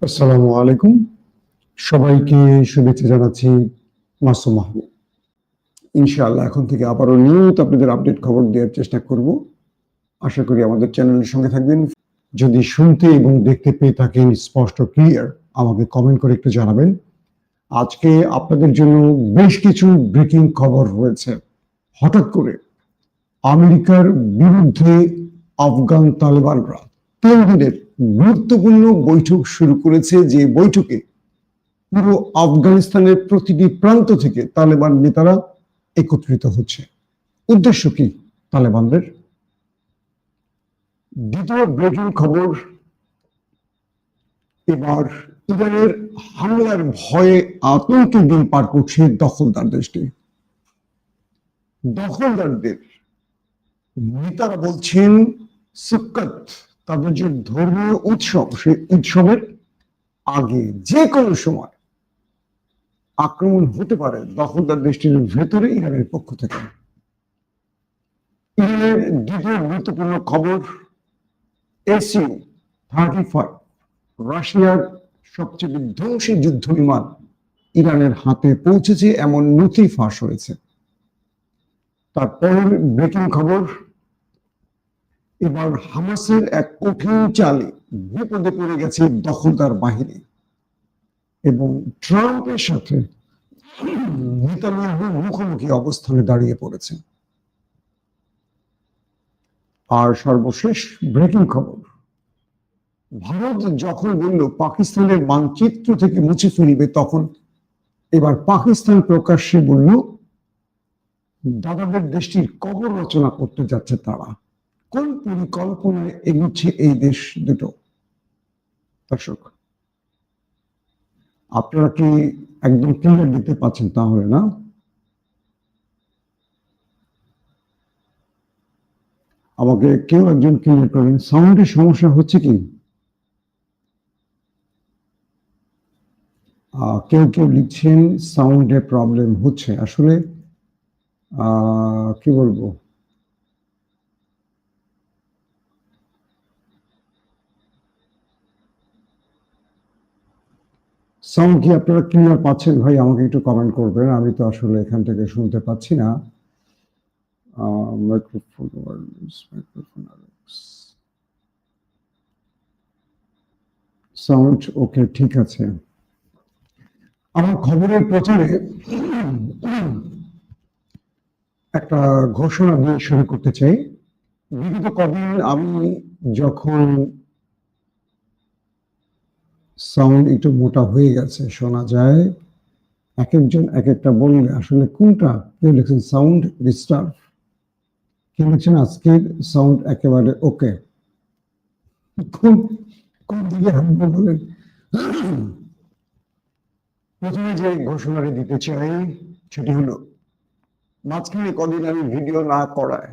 আসসালামু আলাইকুম। সবাইকে শুভেচ্ছা জানাচ্ছি। মাসুম মাহমুদ। ইনশাআল্লাহ এখন থেকে আবারও নিয়মিত আপনাদের আপডেট খবর দেওয়ার চেষ্টা করব। আশা করি আমাদের চ্যানেলের সঙ্গে থাকবেন। যদি শুনতে এবং দেখতে পেয়ে থাকেন স্পষ্ট ক্লিয়ার, আমাকে কমেন্ট করে একটু জানাবেন। আজকে আপনাদের জন্য বেশ কিছু ব্রেকিং খবর রয়েছে। হঠাৎ করে আমেরিকার বিরুদ্ধে আফগান তালেবানরা 3 দিনের গুরুত্বপূর্ণ বৈঠক শুরু করেছে, যে বৈঠকে পুরো আফগানিস্তানের প্রতিটি প্রান্ত থেকে তালেবান নেতারা একত্রিত হচ্ছে। উদ্দেশ্য কি তালেবানদের? দ্বিতীয় ব্রেকিং খবর, এবার ইরানের হামলার ভয়ে আতঙ্কে দিন পার করছে দখলদার দেশটি। দখলদারদের নেতারা বলছেন সুক্কাত, তাদের যে ধর্মীয় উৎসব, সেই উৎসবের আগে যে কোনো সময় আক্রমণ হতে পারে দখলদার দেশটির ভেতরে ইরানের পক্ষ থেকে। ইরানের দ্বিতীয় গুরুত্বপূর্ণ খবর, SU-35 রাশিয়ার সবচেয়ে বিধ্বংসী যুদ্ধ বিমান ইরানের হাতে পৌঁছেছে, এমন নথি ফাঁস হয়েছে। তারপরের ব্রেকিং খবর, এবার হামাসের এক কঠিন চালে বিপদে পড়ে গেছে দখলদার বাহিনী এবং ট্রাম্পের সাথে নেতানিয়াহুর মুখোমুখি অবস্থানে দাঁড়িয়ে পড়েছে। আর সর্বশেষ ব্রেকিং খবর, ভারত যখন বলল পাকিস্তানের মানচিত্র থেকে মুছে ফেলবে, তখন এবার পাকিস্তান প্রকাশ্যে বলল দাদাদের দেশটির কবর রচনা করতে যাচ্ছে তারা। কোন পরিকল্পনায় এগুচ্ছে এই দেশ দুটো? দর্শক, আপনারা কি একদম ক্লিয়ার দিতে পারছেন? তাহলে না, আমাকে কেউ একজন ক্লিয়ার করেন। সাউন্ডের সমস্যা হচ্ছে কি? কেউ কেউ লিখছেন সাউন্ডের প্রবলেম হচ্ছে। আসলে কি বলবো, সাউন্ড কি আপনারা ক্লিয়ার পাচ্ছেন? ভাই আমাকে একটু কমেন্ট করবেন, আমি তো আসলে এখান থেকে শুনতে পাচ্ছি না। মাইক্রোফোন সাউন্ড ওকে, ঠিক আছে। আমার খবরের প্রচারে একটা ঘোষণা দিয়ে শুরু করতে চাই। বিগত কদিন আমি যখন সাউন্ড একটু মোটা হয়ে গেছে, শোনা যায়, এক একজন এক একটা বললে আসলে কোনটা। কেউ লিখছেন সাউন্ড ডিস্টার্ব, কেউ লিখছেন আজকের সাউন্ড একেবারে ওকে। কোন কোন দিকে হাঁটবো বলেন? প্রথমে যে ঘোষণাটি দিতে চাই সেটি হলো, মাঝখানে কদিন আমি ভিডিও না করায়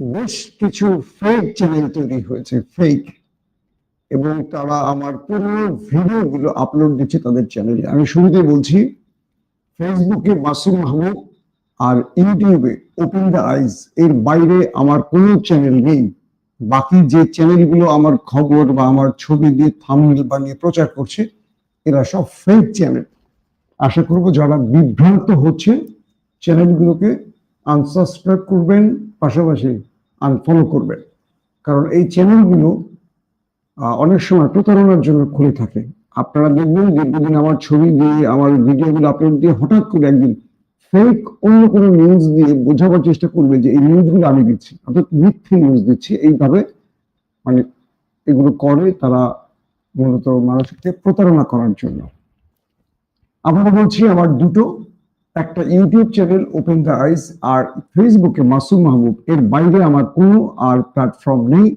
বেশ কিছু ফেক চ্যানেল তৈরি হয়েছে, ফেক, এবং তারা আমার পুরো ভিডিওগুলো আপলোড দিচ্ছে তাদের চ্যানেলে। আমি শুরুতে বলছি, ফেসবুকে মাসুম মাহমুদ আর ইউটিউবে ওপেন দ্য আইজ এর বাইরে আমার কোনো চ্যানেল নেই। বাকি যে চ্যানেলগুলো আমার খবর বা আমার ছবি দিয়ে থাম্বনেল বানিয়ে প্রচার করছে, এরা সব ফেক চ্যানেল। আশা করব যারা বিভ্রান্ত হচ্ছে চ্যানেলগুলোকে আনসাবস্ক্রাইব করবেন, পাশাপাশি আনফলো করবেন। কারণ এই চ্যানেলগুলো অনেক সময় প্রতারণার জন্য খুলে থাকে। আপনারা দেখবেন দীর্ঘদিন আমার ছবি দিয়ে, আমার ভিডিওগুলো আপলোড দিয়ে হঠাৎ করে একদিন ফেক অন্য কোনো নিউজ দিয়ে বোঝাবার চেষ্টা করবে যে এই নিউজগুলো আমি দিচ্ছি, অর্থাৎ মিথ্যে নিউজ দিচ্ছি। এইভাবে মানে এগুলো করে তারা মূলত মানুষকে প্রতারণা করার জন্য। আবারও বলছি, আমার দুটো, একটা YouTube channel open the eyes, আর ফেসবুকে মাসুম মাহমুদ, এর বাইরে আমার কোনো আর প্ল্যাটফর্ম নেই।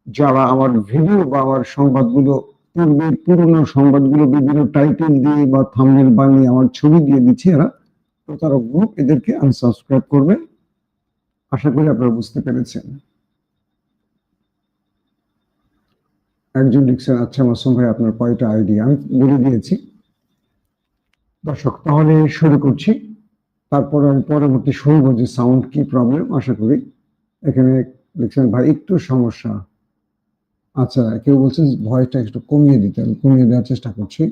যারা আমার ভিডিও বা আমার সংবাদগুলো, পূর্বের পুরনো সংবাদগুলো বিভিন্ন টাইটেল দিয়ে বা থাম্বনেল বানিয়ে আমার ছবি দিয়ে দিচ্ছে, এরা প্রতারক গ্রুপ, এদেরকে আনসাবস্ক্রাইব করবেন। আশা করি আপনারা বুঝতে পেরেছেন। একজন লিখছেন, আচ্ছা মাসুম ভাই আপনার কয়টা আইডি? আমি বলে দিয়েছি। দর্শক, তাহলে শুরু করছি, তারপরে আমি পরবর্তী শুনবো যে সাউন্ড কি প্রবলেম। আশা করি এখানে লিখছেন ভাই একটু সমস্যা। আচ্ছা, কেউ বলছেন ভয়েসটা একটু কমিয়ে দিতে, আমি কমিয়ে দেওয়ার চেষ্টা করছি।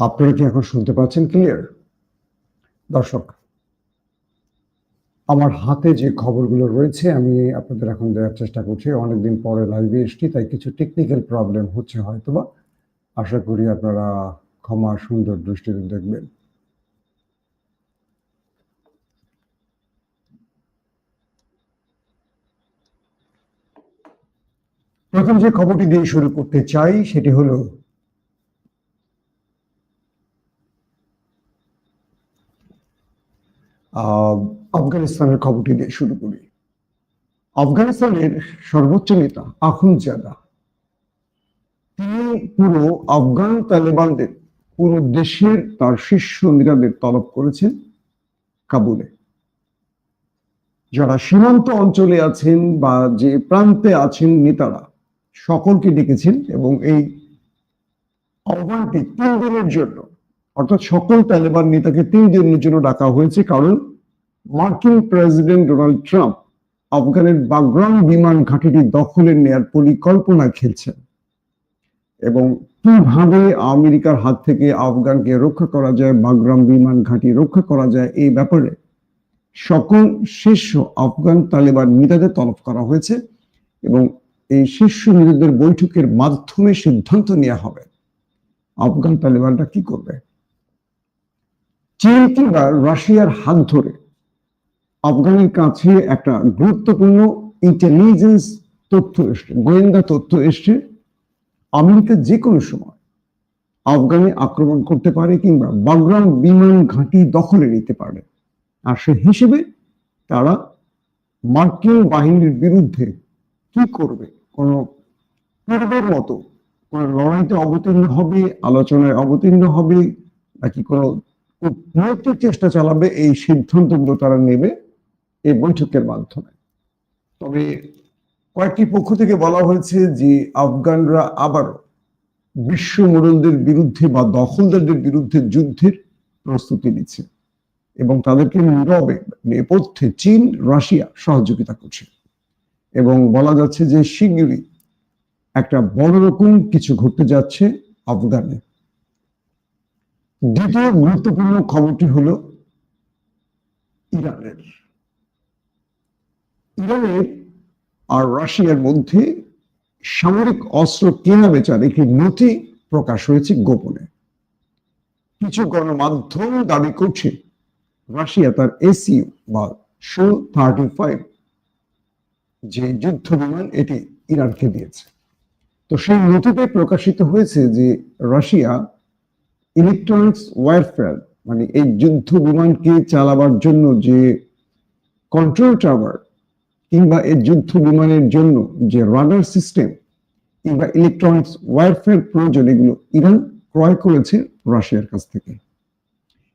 আপনারা কি এখন শুনতে পাচ্ছেন ক্লিয়ার? দর্শক, আমার হাতে যে খবরগুলো রয়েছে আমি আপনাদের এখন দেওয়ার চেষ্টা করছি। অনেকদিন পরে লাইভে এসছি, তাই কিছু টেকনিক্যাল প্রবলেম হচ্ছে হয়তোবা। আশা করি আপনারা ক্ষমা সুন্দর দৃষ্টিতে দেখবেন। প্রথম যে খবরটি দিয়ে শুরু করতে চাই সেটি হলো আফগানিস্তানের খবরটি দিয়ে শুরু করি। আফগানিস্তানের সর্বোচ্চ নেতা আখুনজাদা, তিনি পুরো আফগান তালেবানদের, পুরো দেশের তার শীর্ষ নেতাদের তলব করেছেন কাবুলে। যারা সীমান্ত অঞ্চলে আছেন বা যে প্রান্তে আছেন নেতারা সকলকে ডেকেছেন এবং এই আহ্বানটি 3 দিনের জন্য, অর্থাৎ সকল তালেবান নেতাকে 3 দিনের জন্য ডাকা হয়েছে। কারণ মার্কিন প্রেসিডেন্ট ডোনাল্ড ট্রাম্প আফগানের বাগরাম বিমান ঘাঁটিটি দখলে নেয়ার পরিকল্পনা খেলছেন এবং কিভাবে আমেরিকার হাত থেকে আফগানকে রক্ষা করা যায়, বাগরাম বিমান ঘাঁটি রক্ষা করা যায়, এই ব্যাপারে সকল শীর্ষ আফগান তালেবান নেতাদের তলব করা হয়েছে এবং এই শীর্ষ নেতাদের বৈঠকের মাধ্যমে সিদ্ধান্ত নেওয়া হবে আফগান তালেবানরা কি করবে। চীন কিংবা রাশিয়ার হাত ধরে আফগানের কাছে একটা গুরুত্বপূর্ণ ইন্টেলিজেন্স তথ্য এসছে, গোয়েন্দা তথ্য এসছে, আমেরিকা যে কোনো সময় আফগানে আক্রমণ করতে পারে কিংবা বাগরাম বিমান ঘাঁটি দখলে নিতে পারে। আর সে হিসেবে তারা মার্কিন বাহিনীর বিরুদ্ধে কি করবে, কোন পূর্বের মতো কোন লড়াইতে অবতীর্ণ হবে, আলোচনায় অবতীর্ণ হবে, নাকি কোনো নৈতিক চেষ্টা চালাবে, এই সিদ্ধান্তগুলো তারা নেবে এই বৈঠকের মাধ্যমে। তবে কয়েকটি পক্ষ থেকে বলা হয়েছে যে আফগানরা আবারও বিশ্ব মোড়লদের বিরুদ্ধে বা দখলদারদের বিরুদ্ধে যুদ্ধের প্রস্তুতি নিচ্ছে এবং তাদেরকে নীরবে নেপথ্যে চীন রাশিয়া সহযোগিতা করছে এবং বলা যাচ্ছে যে শিগগিরই একটা বড় রকম কিছু ঘটতে যাচ্ছে আফগানে। দ্বিতীয় গুরুত্বপূর্ণ খবরটি হলো ইরানের। ইরানের আর রাশিয়ার মধ্যে সামরিক অস্ত্র কেনা বেচার একটি নথি প্রকাশ হয়েছে গোপনে। কিছু গণমাধ্যম দাবি করছে রাশিয়া তার এসইউ বা Su-35 যে যুদ্ধ বিমান এটি ইরানকে দিয়েছে। তো সেই নথিতে প্রকাশিত হয়েছে যে রাশিয়া ইলেকট্রনিক্স ওয়ারফেয়ার, মানে এই যুদ্ধ বিমানকে চালাবার জন্য যে কন্ট্রোল টাওয়ার কিংবা এই যুদ্ধ বিমানের জন্য যে রাডার সিস্টেম কিংবা ইলেকট্রনিক্স ওয়ারফেয়ার প্রয়োজন, এগুলো ইরান ক্রয় করেছে রাশিয়ার কাছ থেকে।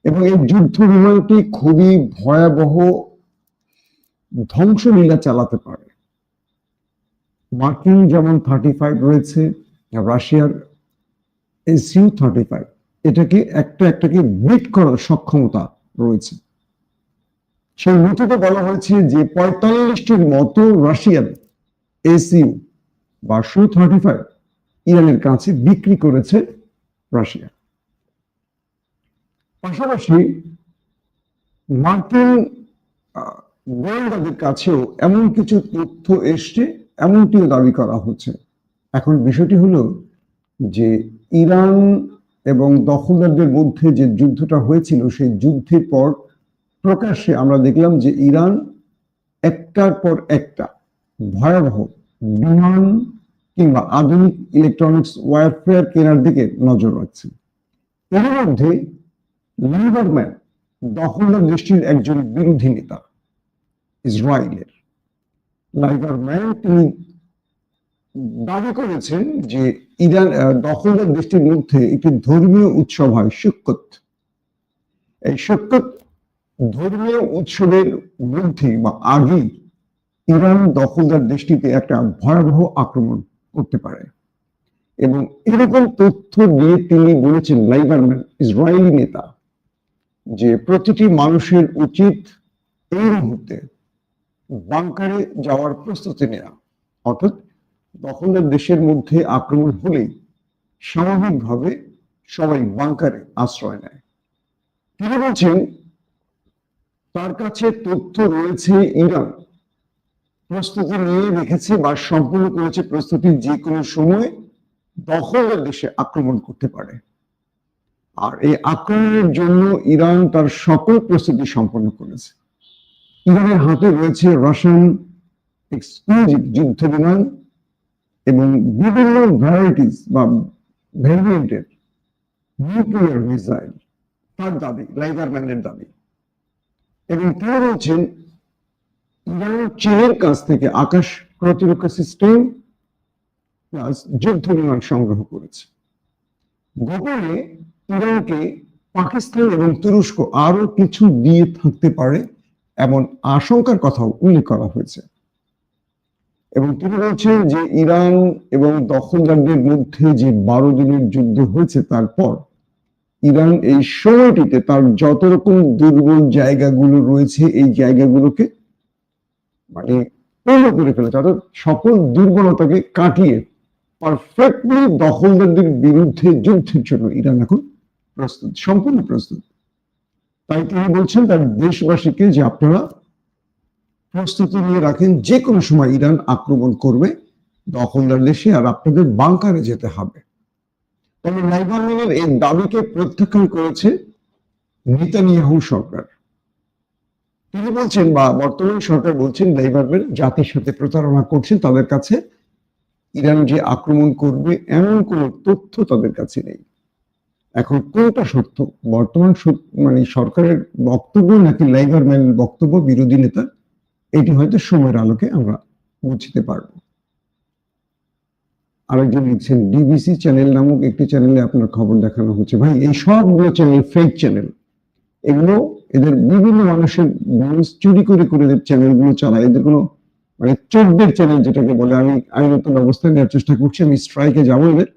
এবং এই যুদ্ধ বিমানটি খুবই ভয়াবহ ধ্বংসলীলা চালাতে পারে। মার্কিন যেমন 35 রয়েছে, রাশিয়ার Su-35 এটাকে একটাকে বিট করার সক্ষমতা রয়েছে। সেই নথিতে বলা হয়েছে যে 45টির মতো রাশিয়ান এসইউ বা Su-35 ইরানের কাছে বিক্রি করেছে রাশিয়া। পাশাপাশি মার্কিন গোয়েন্দাদের কাছেও এমন কিছু তথ্য এসছে, এমনটিও দাবি করা হচ্ছে। এখন বিষয়টি হলো যে ইরান এবং দখলদারদের মধ্যে যে যুদ্ধটা হয়েছিল, সেই যুদ্ধের পর প্রকাশ্যে আমরা দেখলাম যে ইরান একটার পর একটা ভয়াবহ বিমান কিংবা আধুনিক ইলেকট্রনিক্স ওয়ারফেয়ার কেনার দিকে নজর রাখছে। এর মধ্যে লিবারম্যান দখলদার দেশটির একজন বিরোধী নেতা, ইসরায়েলের লিবারম্যান, তিনি দাবি করেছেন যে ইরান দখলদার দেশটির মধ্যে একটি ধর্মীয় উৎসব হয় সুক্কত। এই সুক্কত ধর্মীয় উৎসবের মধ্যে বা আগেই ইরান দখলদার দেশটিতে একটা ভয়াবহ আক্রমণ করতে পারে, এবং এরকম তথ্য দিয়ে তিনি বলেছেন, লাইবারম্যান ইসরায়েলি নেতা, যে প্রতিটি মানুষের উচিত এই মুহূর্তে বাংকারে যাওয়ার প্রস্তুতি নেওয়া। অর্থাৎ দখলদার দেশের মধ্যে আক্রমণ হলেই স্বাভাবিকভাবে সবাই বাংকারে আশ্রয় নেয়। তিনি বলছেন তার কাছে তথ্য রয়েছে, ইরান প্রস্তুতি নিয়ে রেখেছে বা সম্পূর্ণ করেছে প্রস্তুতি, যে কোনো সময় দখলদার দেশে আক্রমণ করতে পারে। আর এই আক্রমণের জন্য ইরান তার সকল প্রস্তুতি সম্পন্ন করেছে। ইরানের হাতে রয়েছে রাশিয়ান এক্সক্লুসিভ যুদ্ধ বিমান এবং বিভিন্ন ভ্যারাইটিস বা ভেরিয়েন্টের নিউক্লিয়ার মিসাইল, তার দাবি, লাইবারম্যানের দাবি। এবং তিনি বলছেন ইরান চীনের কাছ থেকে আকাশ প্রতিরক্ষা সিস্টেম প্লাস যুদ্ধ বিমান সংগ্রহ করেছে। গোপনে ইরানকে পাকিস্তান এবং তুরস্ক আরো কিছু দিয়ে থাকতে পারে এমন আশঙ্কার কথাও উল্লেখ করা হয়েছে। এবং তিনি বলছেন যে ইরান এবং দখলদারদের মধ্যে যে 12 দিনের যুদ্ধ হয়েছে, তারপর ইরান এই সময়টিতে তার যত রকম দুর্বল জায়গাগুলো রয়েছে এই জায়গাগুলোকে মানে পূর্ণ করে ফেলেছে, অর্থাৎ সকল দুর্বলতাকে কাটিয়ে পারফেক্টলি দখলদারদের বিরুদ্ধে যুদ্ধের জন্য ইরান এখন প্রস্তুত, সম্পূর্ণ প্রস্তুত। তাই তিনি বলছেন তার দেশবাসীকে যে আপনারা প্রস্তুতি নিয়ে রাখেন, যে কোনো সময় ইরান আক্রমণ করবে দখলদার দেশে, আর আপনাদের বাংকারে যেতে হবে। তবে লাইবারম্যানের এই দাবিকে প্রত্যাখ্যান করেছে নেতানিয়াহু সরকার। তিনি বলছেন, বা বর্তমান সরকার বলছেন, লাইবারম্যান জাতির সাথে প্রতারণা করছেন, তাদের কাছে ইরান যে আক্রমণ করবে এমন কোনো তথ্য তাদের কাছে নেই। এখন কোনটা সত্য, বর্তমান মানে সরকারের বক্তব্য নাকি লাইবারম্যানের বক্তব্য বিরোধী নেতা, এটি হয়তো সময়ের আলোকে আমরা বুঝতে পারবো। আরেকজন লিখছেন, ডিবিসি চ্যানেল নামক একটি চ্যানেলে আপনার খবর দেখানো হচ্ছে। ভাই, এই সবগুলো চ্যানেল ফেক চ্যানেল, এগুলো এদের বিভিন্ন মানুষের নিউজ চুরি করে করে এদের চ্যানেলগুলো চালায়। এদের কোনো মানে চোরদের চ্যানেল যেটাকে বলে, আমি আইনত ব্যবস্থা নেওয়ার চেষ্টা করছি, আমি স্ট্রাইকে যাবো এদের।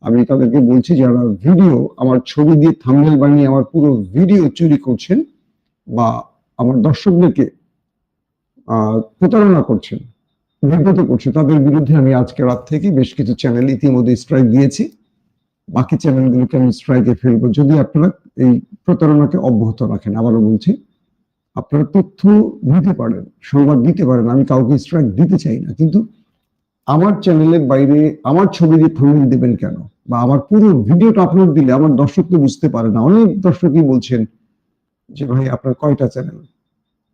আমি তাদেরকে বলছি যারা ভিডিও আমার ছবি দিয়ে থাম্বনেল বানিয়ে আমার পুরো ভিডিও চুরি করছেন বা আমার দর্শকদেরকে প্রতারণা করছেন, বিব্রত করছে, তাদের বিরুদ্ধে আমি আজকে রাত থেকে বেশ কিছু চ্যানেল ইতিমধ্যে স্ট্রাইক দিয়েছি। বাকি চ্যানেলগুলোকে আমি স্ট্রাইকে ফেলবো যদি আপনারা এই প্রতারণাকে অব্যাহত রাখেন। আবারও বলছি, আপনারা তথ্য দিতে পারেন, সংবাদ দিতে পারেন, আমি কাউকে স্ট্রাইক দিতে চাই না, কিন্তু আমার চ্যানেলের বাইরে আমার ছবি দিয়ে থাম্বনেল দেবেন কেন, বা আমার পুরো ভিডিওটা আপলোড দিলে আমার দর্শক তো বুঝতে পারে না। অনেক দর্শকই বলছেন যে ভাই আপনার কয়টা চ্যানেল,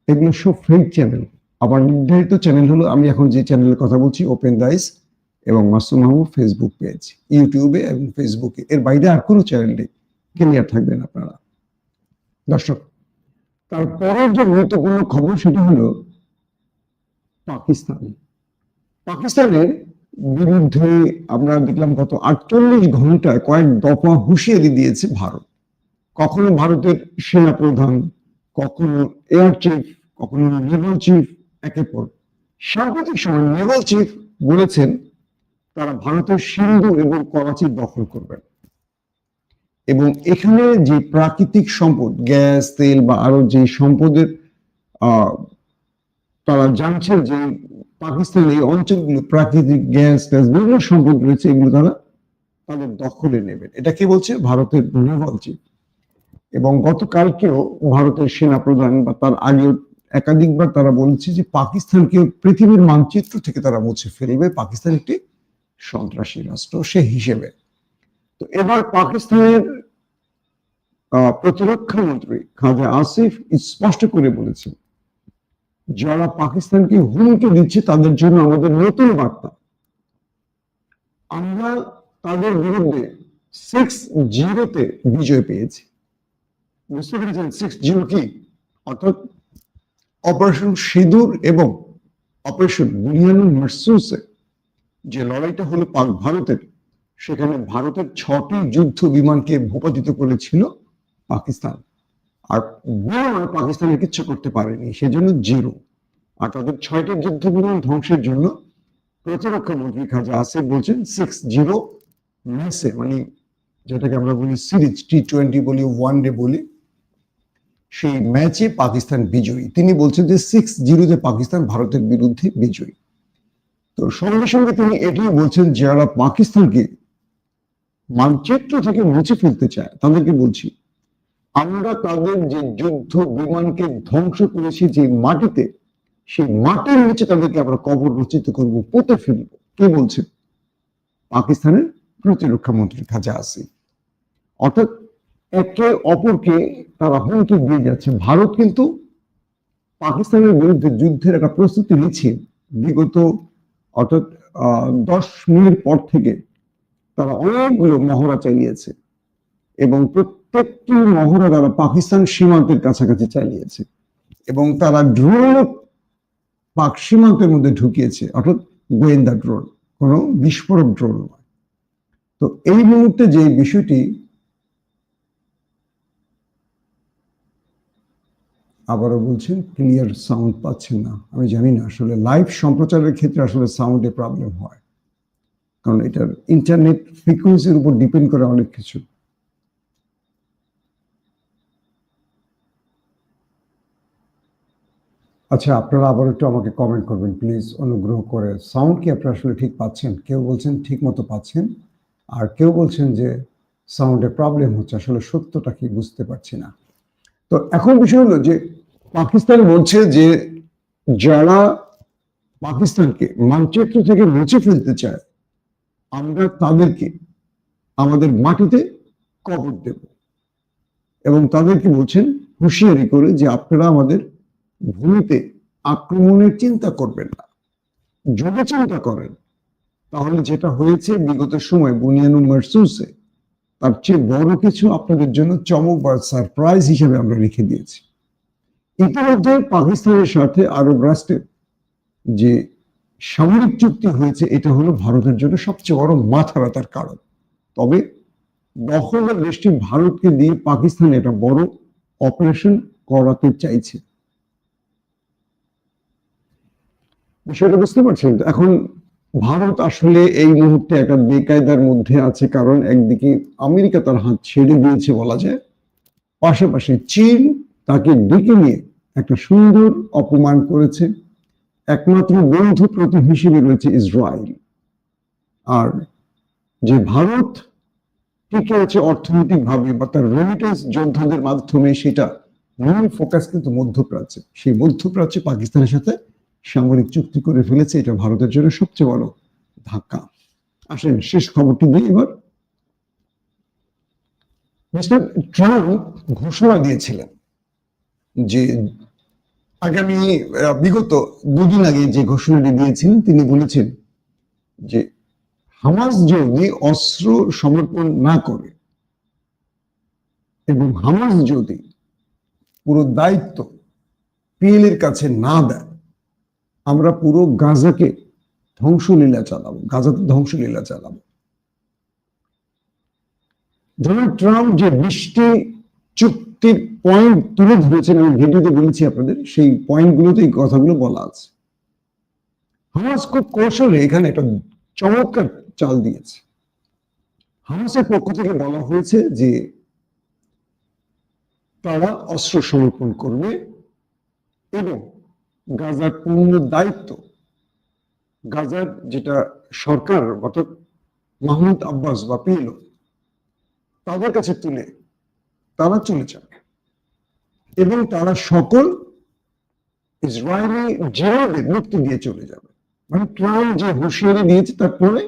এগুলো সব ফেক চ্যানেল। আমার নির্ধারিত চ্যানেল হলো, আমি এখন যে চ্যানেলের কথা বলছি, ওপেন দ্য আইস এবং মাসুম মাহমুদ ফেসবুক পেজ, ইউটিউবে এবং ফেসবুকে, এর বাইরে আর কোনো চ্যানেল নেই। ক্লিয়ার থাকবেন আপনারা দর্শক। তারপরের যে গুরুত্বপূর্ণ খবর সেটা হলো পাকিস্তানের বিরুদ্ধে আমরা দেখলাম গত 48 ঘন্টায় কয়েক দফা হুঁশিয়ারি দিয়েছে ভারত। কখনো ভারতের সেনা প্রধান, কখনো এয়ার চিফ, কখনো নেভাল চিফ, একের পর। সাম্প্রতিক সময় নেভাল চিফ বলেছেন তারা ভারতের সিন্ধু এবং করাচি দখল করবেন, এবং এখানে যে প্রাকৃতিক সম্পদ, গ্যাস, তেল বা আরো যে সম্পদের তারা জানছেন যে পাকিস্তানের এই অঞ্চলগুলো প্রাকৃতিক গ্যাস বিভিন্ন সম্পদ রয়েছে, এগুলো তারা তাদের দখলে নেবেন। এটা কি বলছে ভারতের নেভাল চিফ। এবং গতকালকেও ভারতের সেনা প্রধান বা তার আগেও একাধিকবার তারা বলেছে যে পাকিস্তানকে পৃথিবীর মানচিত্র থেকে তারা মুছে ফেলবে, পাকিস্তান একটি সন্ত্রাসী রাষ্ট্র সে হিসেবে। তো এবার পাকিস্তানের প্রতিরক্ষা মন্ত্রী খাজা আসিফ স্পষ্ট করে বলেছেন, যারা পাকিস্তানকে হুমকি দিচ্ছে তাদের জন্য আমাদের নতুন বার্তা, আমরা তাদের বিরুদ্ধে 6-0 বিজয় পেয়েছি। বুঝতে পেরেছেন 6-0 কি? অর্থাৎ অপারেশন সিঁদুর এবং অপারেশন বুনিয়ানুল মারসুসে যে লড়াইটা হলো পাক ভারতের, সেখানে ভারতের 6টি যুদ্ধ বিমানকে ভূপাতিত করেছিল পাকিস্তান, আর বিমান পাকিস্তানের কিচ্ছু করতে পারেনি, সেজন্য 0। আর তাদের 6টি যুদ্ধ বিমান ধ্বংসের জন্য প্রতিরক্ষা মন্ত্রী খাজা আসিফ বলছেন 6-0 ম্যাচে, মানে যেটাকে আমরা বলি সিরিজ, T20 বলি, ওয়ানডে বলি, সেই ম্যাচে পাকিস্তান বিজয়ী। তিনি বলছেন যে 6-0 পাকিস্তান ভারতের বিরুদ্ধে বিজয়ী। তো সঙ্গে সঙ্গে তিনি এটাও বলছেন যারা পাকিস্তানকে মানচিত্র থেকে মুছে ফেলতে চায় তাদেরকে বলছি, আমরা তাদের যে যুদ্ধ বিমানকে ধ্বংস করেছি যে মাটিতে, সেই মাটির নিচে তাদেরকে আমরা কবর রচিত করবো, পুঁতে ফেলবো। কে বলছে? পাকিস্তানের প্রতিরক্ষা মন্ত্রী খাজা আসিফ। অর্থাৎ একে অপরকে তারা হুমকি দিয়ে যাচ্ছে। ভারত কিন্তু পাকিস্তানের বিরুদ্ধে যুদ্ধের একটা প্রস্তুতি নিচ্ছে বিগত, অর্থাৎ 10 মিনিট পর থেকে তারা অনেকগুলো মহড়া চালিয়েছে, এবং প্রত্যেকটি মহড়া তারা পাকিস্তান সীমান্তের কাছাকাছি চালিয়েছে, এবং তারা ড্রোন পাক সীমান্তের মধ্যে ঢুকিয়েছে, অর্থাৎ গোয়েন্দা ড্রোন, কোনো বিস্ফোরক ড্রোন নয়। তো এই মুহূর্তে যে বিষয়টি, আবারও বলছেন ক্লিয়ার সাউন্ড পাচ্ছেন না, আমি জানি না, আসলে লাইভ সম্প্রচারের ক্ষেত্রে আসলে সাউন্ডে প্রবলেম হয়, কারণ এটার ইন্টারনেট ফ্রিকোয়েন্সির উপর ডিপেন্ড করে অনেক কিছু। আচ্ছা, আপনারা আবার একটু আমাকে কমেন্ট করবেন প্লিজ, অনুগ্রহ করে। সাউন্ড কি আপনারা আসলে ঠিক পাচ্ছেন? কেউ বলছেন ঠিক মতো পাচ্ছেন, আর কেউ বলছেন যে সাউন্ডে প্রবলেম হচ্ছে। আসলে সত্যটা কি বুঝতে পারছি না। তো এখন বিষয় হলো যে পাকিস্তান বলছে যে যারা পাকিস্তানকে মানচিত্র থেকে মুছে ফেলতে চায়, আমরা তাদেরকে আমাদের মাটিতে কবর দেব, এবং তাদেরকে বলছেন হুঁশিয়ারি করে যে আপনারা আমাদের ভূমিতে আক্রমণের চিন্তা করবেন না। যদি চিন্তা করেন তাহলে যেটা হয়েছে বিগত সময় বুনিয়ানু মারসুসে, তার চেয়ে বড় কিছু আপনাদের জন্য চমক বা সারপ্রাইজ হিসেবে আমরা রেখে দিয়েছি। ইতিমধ্যে পাকিস্তানের সাথে আরব রাষ্ট্রের যে সামরিক চুক্তি হয়েছে, এটা হলো ভারতের জন্য সবচেয়ে বড় মাথা ব্যথার কারণ। তবে দখলদার দেশটি ভারতকে দিয়ে পাকিস্তান এটা বড় অপারেশন করাতে চাইছে। বিষয়টা বুঝতে পারছেন? এখন ভারত আসলে এই মুহূর্তে একটা বেকায়দার মধ্যে আছে, কারণ একদিকে আমেরিকা তার হাত ছেড়ে দিয়েছে বলা যায়, পাশাপাশি চীন তাকে ডেকে নিয়ে একটা সুন্দর অপমান করেছে। একমাত্র বন্ধু প্রতিম হিসেবে রয়েছে ইসরায়েল, আর যে ভারত টিকে আছে অর্থনৈতিকভাবে বা তার রেমিটেন্স যোদ্ধাদের মাধ্যমে, সেটা মূল ফোকাস কিন্তু মধ্যপ্রাচ্যে। সেই মধ্যপ্রাচ্যে পাকিস্তানের সাথে সামরিক চুক্তি করে ফেলেছে, এটা ভারতের জন্য সবচেয়ে বড় ধাক্কা। আসেন শেষ খবরটি দিই এবার। মিস্টার ট্রাম্প ঘোষণা দিয়েছিলেন যে আগামী বিগত 2 দিন আগে যে ঘোষণাটি দিয়েছিলেন, তিনি বলেছেন যে হামাস যদি অস্ত্র সমর্পণ না করে এবং হামাস যদি পুরো দায়িত্ব পিএল এর কাছে না দেয়, আমরা পুরো গাজাকে ধ্বংসলীলা চালাবো, গাজাতে ধ্বংসলীলা চালাবো। ডোনাল্ড ট্রাম্প যে 20টি চুক্তির পয়েন্ট তুলে ধরেছেন, আমি ভিডিওতে বলেছি আপনাদের, সেই পয়েন্টগুলোতে এই কথাগুলো বলা আছে। হামাস খুব কৌশলে এখানে একটা চমৎকার চাল দিয়েছে। হামাসের পক্ষ থেকে বলা হয়েছে যে তারা অস্ত্র সমর্পণ করবে এবং গাজার পূর্ণ দায়িত্ব গাজার যেটা সরকার, অর্থাৎ মাহমুদ আব্বাস বা পিএলও, তাদের কাছে তুলে তারা চলে যাবে, এবং তারা সকল ইসরায়েলি জেনারেলদের মুক্তি দিয়ে চলে যাবে। মানে ট্রাম্প যে হুঁশিয়ারি দিয়েছে, তারপরে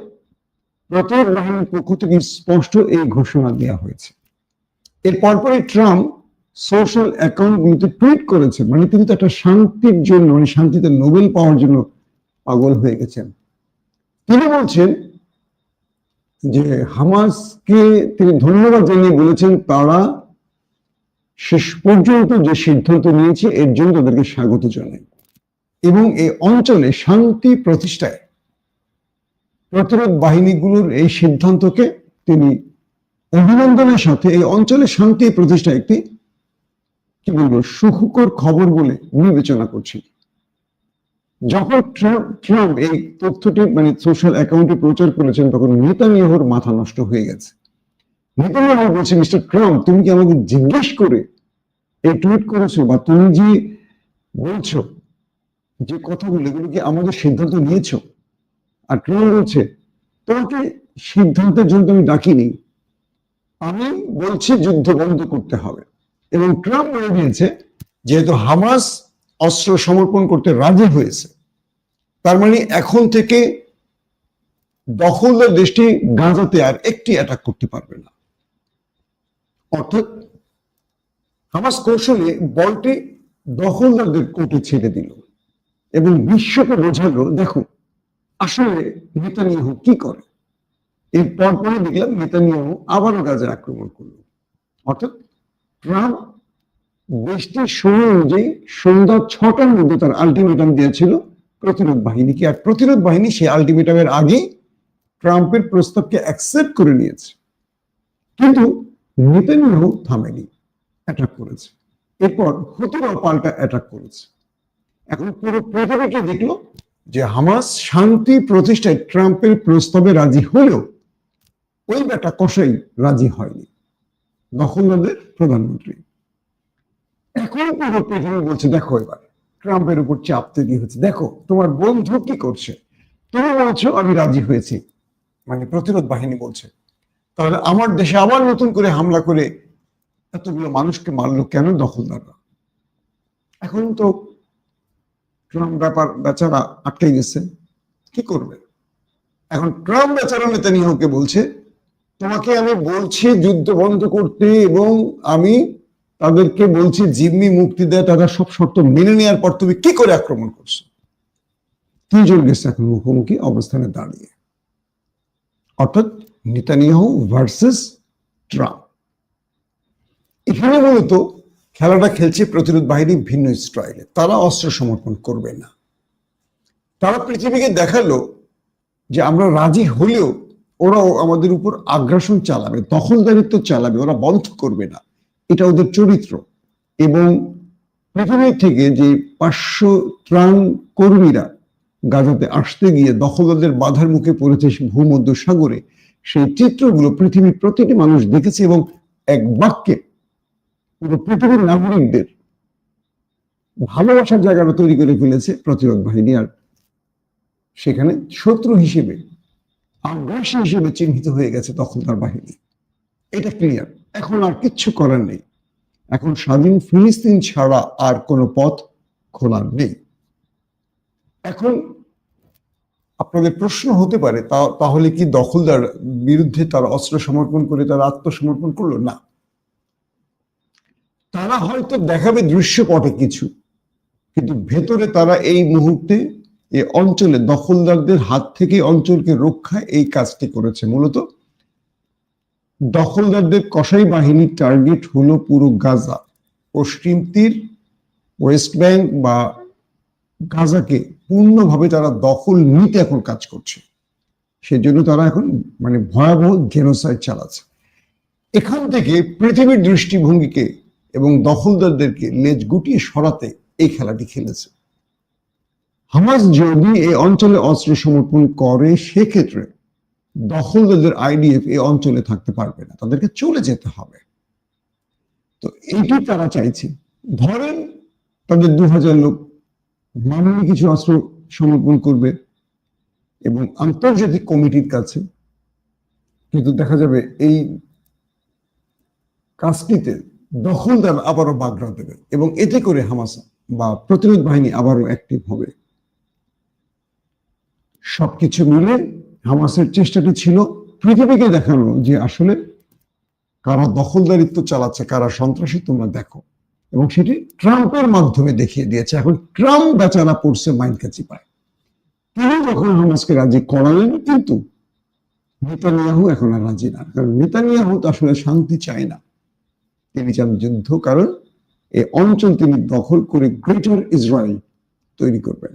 প্রতিরোধ বাহিনীর পক্ষ থেকে স্পষ্ট এই ঘোষণা দেওয়া হয়েছে। এর পরপরই ট্রাম্প সোশ্যাল অ্যাকাউন্টগুলোতে টুইট করেছে, মানে তিনি তো একটা শান্তির জন্য, মানে শান্তিতে নোবেল পাওয়ার জন্য পাগল হয়ে গেছেন। তিনি বলছেন যে হামাসকে তিনি ধন্যবাদ জানিয়ে বলেছেন তারা শেষ পর্যন্ত যে সিদ্ধান্ত নিয়েছে এর জন্য তাদেরকে স্বাগত জানাই, এবং এই অঞ্চলে শান্তি প্রতিষ্ঠায় প্রতিরোধ বাহিনীগুলোর এই সিদ্ধান্তকে তিনি অভিনন্দনের সাথে এই অঞ্চলে শান্তি প্রতিষ্ঠা একটি কি বলবো সুখকর খবর বলে বিবেচনা করছেন। যখন ট্রাম্প এই তথ্যটি মানে সোশ্যাল অ্যাকাউন্টে প্রচার করেছেন তখন নেতানিয়াহুর মাথা নষ্ট হয়ে গেছে। নেতানিয়াহু বলছে, মিস্টার ট্রাম্প, তুমি কি আমাকে জিজ্ঞেস করে এই টুইট করেছো, বা তুমি যে বলছো যে কথাগুলো এগুলো কি আমাদের সিদ্ধান্ত নিয়েছো? আর ট্রাম্প বলছে, তোমাকে সিদ্ধান্তের জন্য আমি ডাকিনি, আমি বলছি যুদ্ধ বন্ধ করতে হবে। এবং ট্রাম্প বলে দিয়েছে যেহেতু হামাস অস্ত্র সমর্পণ করতে রাজি হয়েছে, তার মানে এখন থেকে দখলদার দেশটি গাজাতে আর একটি অ্যাটাক করতে পারবে না। অর্থাৎ হামাস কৌশলে বলটি দখলদারদের কোর্টে ছেড়ে দিল এবং বিশ্বকে বোঝালো, দেখো আসলে নেতানিয়াহু কি করে। এর পরপরই দেখলাম নেতানিয়াহু আবারও গাজায় আক্রমণ করলো। অর্থাৎ ট্রাম্প দেশটির সময় অনুযায়ী সন্ধ্যা 6টার মধ্যে তার আলটিমেটাম দিয়েছিল প্রতিরোধ বাহিনীকে, আর প্রতিরোধ বাহিনী সেই আলটিমেটামের আগেই ট্রাম্পের প্রস্তাবকে অ্যাকসেপ্ট করে নিয়েছে। কিন্তু নেতানিয়াহু থামেনি, অ্যাটাক করেছে। এরপর হতরা পাল্টা অ্যাটাক করেছে। এখন পুরো পৃথিবীকে দেখলো যে হামাস শান্তি প্রতিষ্ঠায় ট্রাম্পের প্রস্তাবে রাজি হলেও ওই বেটা কষাই রাজি হয়নি, দখলদারদের প্রধানমন্ত্রী। এখন পুরো পৃথিবী বলছে, দেখো এবার ট্রাম্পের উপর চাপ তৈরি হচ্ছে, দেখো তোমার বন্ধু কি করছে, তুমি বলছো আমি রাজি হয়েছি, মানে প্রতিরোধ বাহিনী বলছে, তাহলে আমার দেশে আবার নতুন করে হামলা করে এতগুলো মানুষকে মারলো কেন দখলদাররা? এখন তো ট্রাম্প ব্যাপার বেচারা আটকে গেছে, কি করবে? এখন ট্রাম্প বেচারা নেতানিয়াহুকে বলছে, তোমাকে আমি বলছি যুদ্ধ বন্ধ করতে এবং আমি তাদেরকে বলছি জিম্মি মুক্তি দেয়, তারা সব শর্ত মেনে নেওয়ার পর তুমি কি করে আক্রমণ করছো? দুইজন গেছে এখন মুখোমুখি অবস্থানে দাঁড়িয়ে, অর্থাৎ নেতানিয়াহু ভার্সেস ট্রাম্প। এখানে মূলত খেলাটা খেলছে প্রতিরোধ বাহিনী ভিন্ন স্টাইলে। তারা অস্ত্র সমর্পণ করবে না, তারা পৃথিবীকে দেখালো যে আমরা রাজি হলেও ওরাও আমাদের উপর আগ্রাসন চালাবে, দখলদারিত্ব চালাবে, ওরা বন্ধ করবে না, এটা ওদের চরিত্র। এবং পৃথিবী থেকে যে 500 ত্রাণ কর্মীরা গাজাতে আসতে গিয়ে দখলদারদের বাধার মুখে পড়েছে ভূমধ্য সাগরে, সেই চিত্রগুলো পৃথিবীর প্রতিটি মানুষ দেখেছে এবং এক বাক্যে পুরো পৃথিবীর নাগরিকদের ভালোবাসার জায়গাটা তৈরি করে ফেলেছে প্রতিরোধ বাহিনী। আর সেখানে শত্রু হিসেবে, আগ্রাসী হিসেবে চিহ্নিত হয়ে গেছে দখলদার বাহিনী। এটা ক্লিয়ার, এখন আর কিচ্ছু করার নেই। এখন স্বাধীন ফিলিস্তিন ছাড়া আর কোনো পথ খোলা নেই। এখন আপনাদের প্রশ্ন হতে পারে, তাহলে কি দখলদার বিরুদ্ধে তারা অস্ত্র সমর্পণ করে তারা আত্মসমর্পণ করলো? না, তারা হয়তো দেখাবে দৃশ্যপটে কিছু, কিন্তু ভেতরে তারা এই মুহূর্তে এই অঞ্চলে দখলদারদের হাত থেকে অঞ্চলকে রক্ষায় এই কাজটি করেছে। মূলত দখলদারদের কসাই বাহিনীর টার্গেট হলো পুরো গাজা, পশ্চিম তীর, ওয়েস্ট ব্যাংক বা গাজাকে পূর্ণভাবে তারা দখল নিতে এখন কাজ করছে। সেজন্য তারা এখন মানে ভয়াবহ জেনোসাইড চালাচ্ছে। এখান থেকে পৃথিবীর দৃষ্টিভঙ্গিকে এবং দখলদারদেরকে লেজ গুটিয়ে সরাতে এই খেলাটি খেলেছে। হামাস যদি এই অঞ্চলে অস্ত্র সমর্পণ করে, সেক্ষেত্রে দখলদারদের আইডিএফ এই অঞ্চলে থাকতে পারবে না, তাদেরকে চলে যেতে হবে। তো এইটি তারা চাইছে। ধরেন তাদের 2000 লোক মাননীয় কিছু অস্ত্র সমর্পণ করবে এবং আন্তর্জাতিক কমিটির কাছে, কিন্তু দেখা যাবে এই কাজটিতে দখলদার আবারও বাগড়া দেবে এবং এতে করে হামাস বা প্রতিরোধ বাহিনী আবারও অ্যাক্টিভ হবে। সবকিছু মিলে হামাসের চেষ্টাটি ছিল পৃথিবীকে দেখানো যে আসলে কারা দখলদারিত্ব চালাচ্ছে, কারা সন্ত্রাসী, তোমরা দেখো। এবং সেটি ট্রাম্পের মাধ্যমে দেখিয়ে দিয়েছে। এখন ট্রাম্প বেচারা পড়ছে মাইন্ড কাচি পায়। তিনি যখন হামাসকে রাজি করালেন, কিন্তু নেতানিয়াহু এখন আর রাজি না, কারণ নেতানিয়াহু তো আসলে শান্তি চায় না, তিনি চান যুদ্ধ। কারণ এই অঞ্চল তিনি দখল করে গ্রেটার ইসরায়েল তৈরি করবেন।